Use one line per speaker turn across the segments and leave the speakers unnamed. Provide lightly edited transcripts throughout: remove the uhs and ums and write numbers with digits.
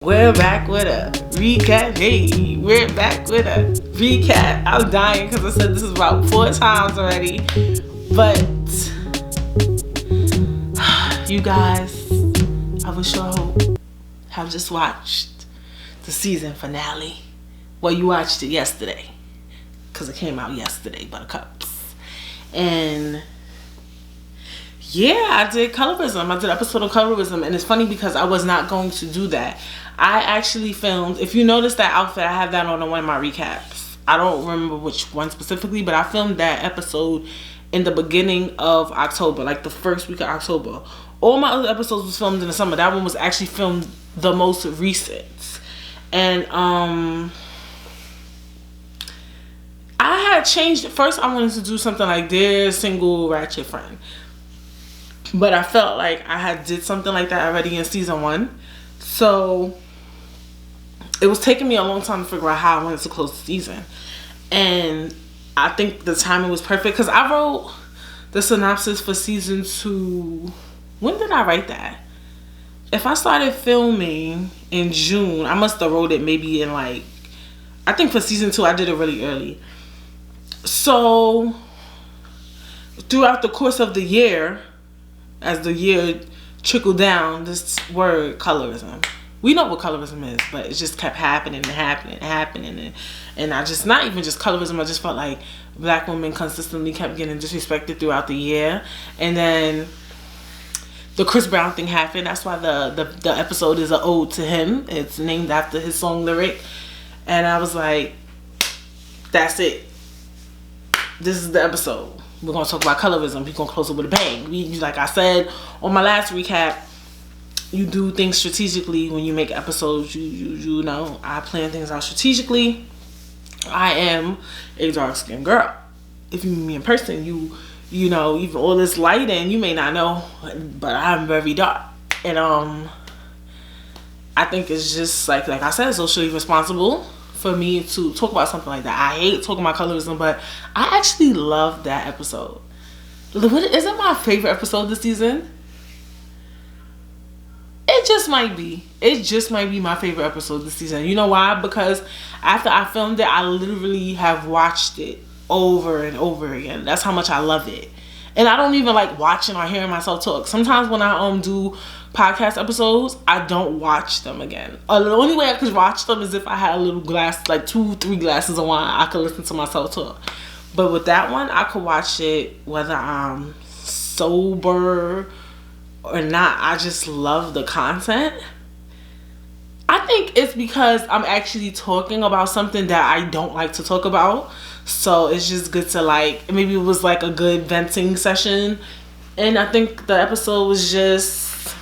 We're back with a recap. Hey, we're back with a recap. I'm dying because I said this is about 4 times already. But you guys, I wish you hope have just watched the season finale. Well, you watched it yesterday because it came out yesterday, Buttercups. And yeah, I did colorism. I did an episode of colorism, and it's funny because I was not going to do that. I actually filmed, if you notice that outfit, I have that on one of my recaps. I don't remember which one specifically, but I filmed that episode in the beginning of October, like the first week of October. All my other episodes was filmed in the summer. That one was actually filmed the most recent. And I had changed it. First, I wanted to do something like Dear Single Ratchet Friend. But I felt like I had did something like that already in season 1. So it was taking me a long time to figure out how I wanted to close the season. And I think the timing was perfect because I wrote the synopsis for season 2. When did I write that? If I started filming in June, I must have wrote it maybe in I think for season 2 I did it really early. So throughout the course of the year, as the year trickled down, this word colorism, we know what colorism is, but it just kept happening and I just, not even just colorism, I just felt like black women consistently kept getting disrespected throughout the year. And then the Chris Brown thing happened. That's why the episode is an ode to him. It's named after his song lyric. And I was like, that's it, this is the episode. We're going to talk about colorism. We're going to close it with a bang. Like I said on my last recap, you do things strategically when you make episodes. You know, I plan things out strategically. I am a dark-skinned girl. If you meet me in person, you know, even all this lighting, you may not know, but I'm very dark. And I think it's just like I said, socially responsible for me to talk about something like that. I hate talking about colorism, but I actually love that episode. Is it my favorite episode this season? It just might be. It just might be my favorite episode this season. You know why? Because after I filmed it, I literally have watched it over and over again. That's how much I love it. And I don't even like watching or hearing myself talk. Sometimes when I do podcast episodes, I don't watch them again. The only way I could watch them is if I had a little glass, like 2-3 glasses of wine, I could listen to myself talk. But with that one, I could watch it whether I'm sober or not. I just love the content. I think it's because I'm actually talking about something that I don't like to talk about. So it's just good to maybe it was like a good venting session. And I think the episode was just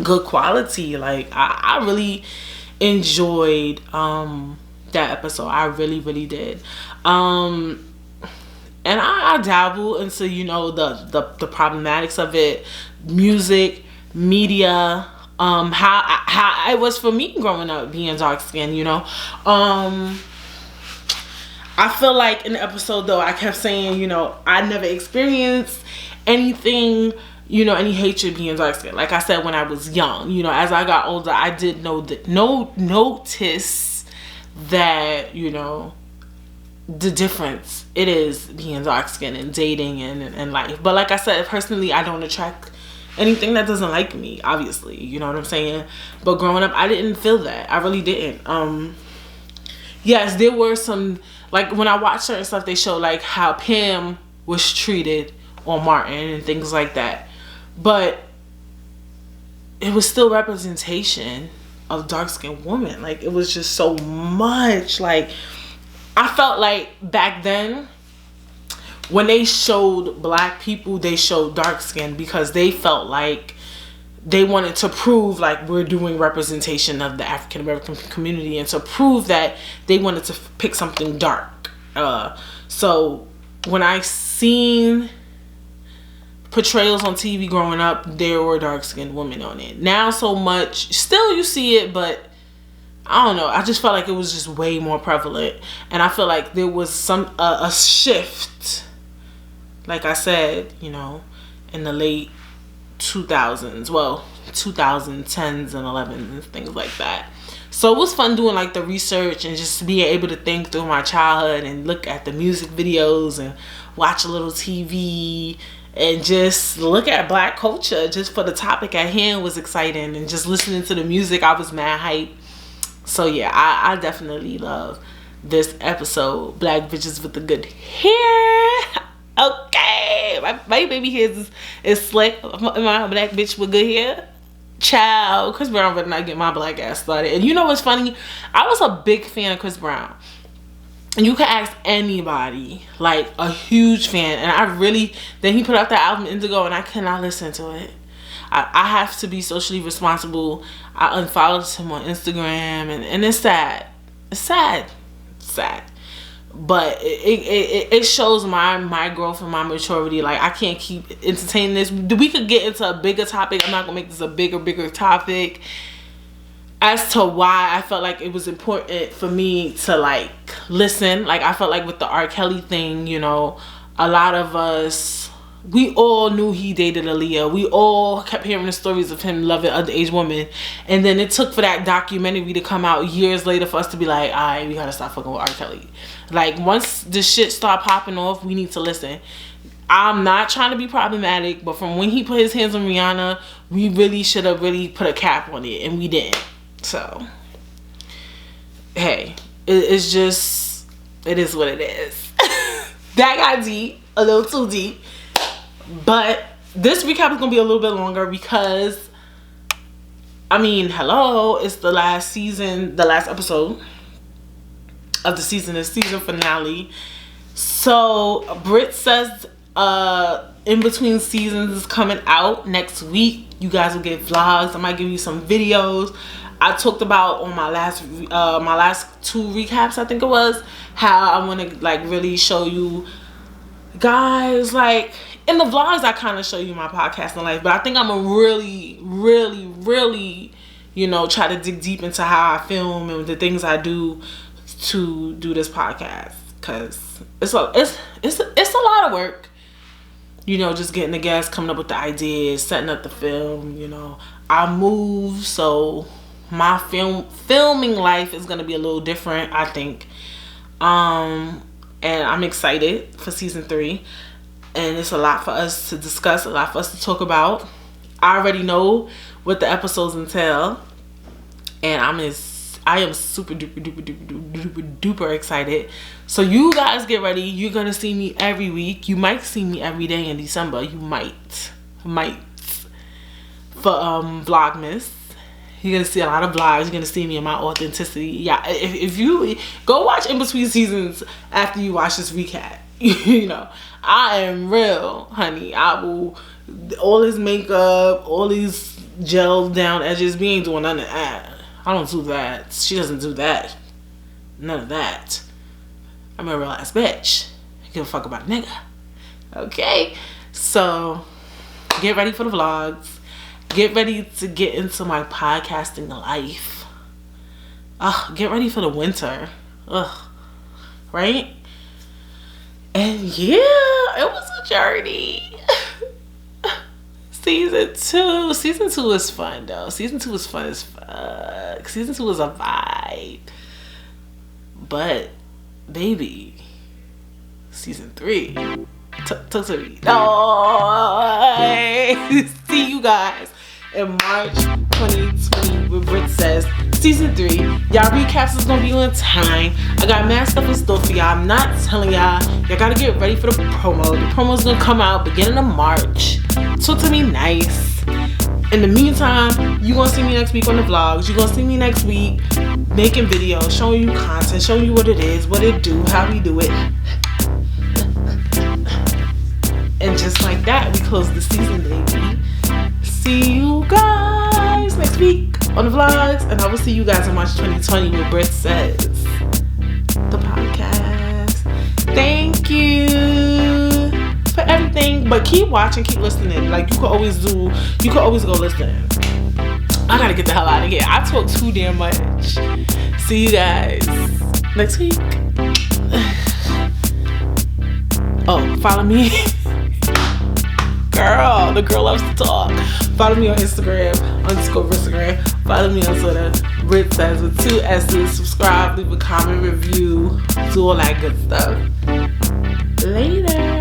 good quality. I really enjoyed that episode. I really, really did. And I dabble into, you know, the problematics of it, music, media, how it was for me growing up being dark skinned, you know. I feel like in the episode though, I kept saying, you know, I never experienced anything, you know, any hatred being dark skinned. Like I said, when I was young, you know, as I got older, I did notice that, you know, the difference it is being dark skinned and dating and life. But like I said, personally, I don't attract anything that doesn't like me, obviously, you know what I'm saying? But growing up, I didn't feel that. I really didn't. Yes, there were some, like when I watched certain stuff, they showed like how Pam was treated on Martin and things like that. But it was still representation of dark-skinned women. Like it was just so much. Like I felt like back then when they showed black people, they showed dark skin because they felt like they wanted to prove like we're doing representation of the African American community, and to prove that they wanted to pick something dark. So when I seen portrayals on TV growing up, there were dark-skinned women on it. Now so much, still you see it, but I don't know. I just felt like it was just way more prevalent, and I feel like there was a shift. Like I said, you know, in the late 2000s, well, 2010s and 11s and things like that. So it was fun doing like the research and just being able to think through my childhood and look at the music videos and watch a little TV and just look at black culture just for the topic at hand was exciting, and just listening to the music, I was mad hype. So yeah, I definitely love this episode, Black Bitches with the Good Hair. Okay, my baby hair is slick. Am I a black bitch with good hair? Child, Chris Brown better not get my black ass started. And you know what's funny? I was a big fan of Chris Brown. And you can ask anybody, like a huge fan. And I really, then he put out that album Indigo and I cannot listen to it. I have to be socially responsible. I unfollowed him on Instagram and it's sad. It's sad. It's sad. But it shows my growth and my maturity. Like, I can't keep entertaining this. We could get into a bigger topic. I'm not gonna make this a bigger topic as to why I felt like it was important for me to like listen. Like, I felt like with the R. Kelly thing, you know, a lot of us, we all knew he dated Aaliyah. We all kept hearing the stories of him loving underage women. And then it took for that documentary to come out years later for us to be like, all right, we gotta stop fucking with R. Kelly. Like, once the shit start popping off, we need to listen. I'm not trying to be problematic, but from when he put his hands on Rihanna, we really should have really put a cap on it, and we didn't. So, hey, it's just, it is what it is. That got deep, a little too deep. But this recap is going to be a little bit longer because, I mean, hello, it's the last season, the last episode of the season, the season finale. So, Britt says In Between Seasons is coming out next week. You guys will get vlogs. I might give you some videos. I talked about on my last two recaps, I think it was, how I want to like really show you guys, like in the vlogs I kind of show you my podcasting life, but I think I'm gonna really, you know, try to dig deep into how I film and the things I do to do this podcast, because it's a lot of work, you know, just getting the guests, coming up with the ideas, setting up the film. You know, I move, so my filming life is gonna be a little different, I think. And I'm excited for season 3. And it's a lot for us to discuss, a lot for us to talk about. I already know what the episodes entail. And I am super duper excited. So you guys get ready. You're going to see me every week. You might see me every day in December. You might. For Vlogmas. You're going to see a lot of vlogs. You're going to see me in my authenticity. Yeah, if you go watch In Between Seasons after you watch this recap, you know, I am real, honey. I will, all this makeup, all these gel down edges, we ain't doing none of that. I don't do that. She doesn't do that. None of that. I'm a real ass bitch. I give a fuck about a nigga. Okay? So, get ready for the vlogs. Get ready to get into my podcasting life. Get ready for the winter. Right? And yeah, it was a journey. Season 2 is fun though. Season 2 is fun as fuck. Season 2 is a vibe. But, baby, season 3. Talk to me. See you guys in March 2020 with Britt Says season 3. Y'all recaps is gonna be on time. I got mad stuff in store for y'all. I'm not telling y'all. Y'all gotta get ready for the promo. The promo's gonna come out beginning of March. Talk to me nice. In the meantime, you gonna see me next week on the vlogs. You gonna see me next week making videos, showing you content, showing you what it is, what it do, how we do it. And just like that, we close the season, baby. See you guys next week on the vlogs, and I will see you guys in March 2020 with Britt Says, the podcast. Thank you for everything, but keep watching, keep listening. Like, you could always go listen. I gotta get the hell out of here. I talk too damn much. See you guys next week. Oh, follow me. Girl, the girl loves to talk. Follow me on Instagram, _Instagram. Follow me on Twitter, Britt says with 2 S's. Subscribe, leave a comment, review, do all that good stuff. Later.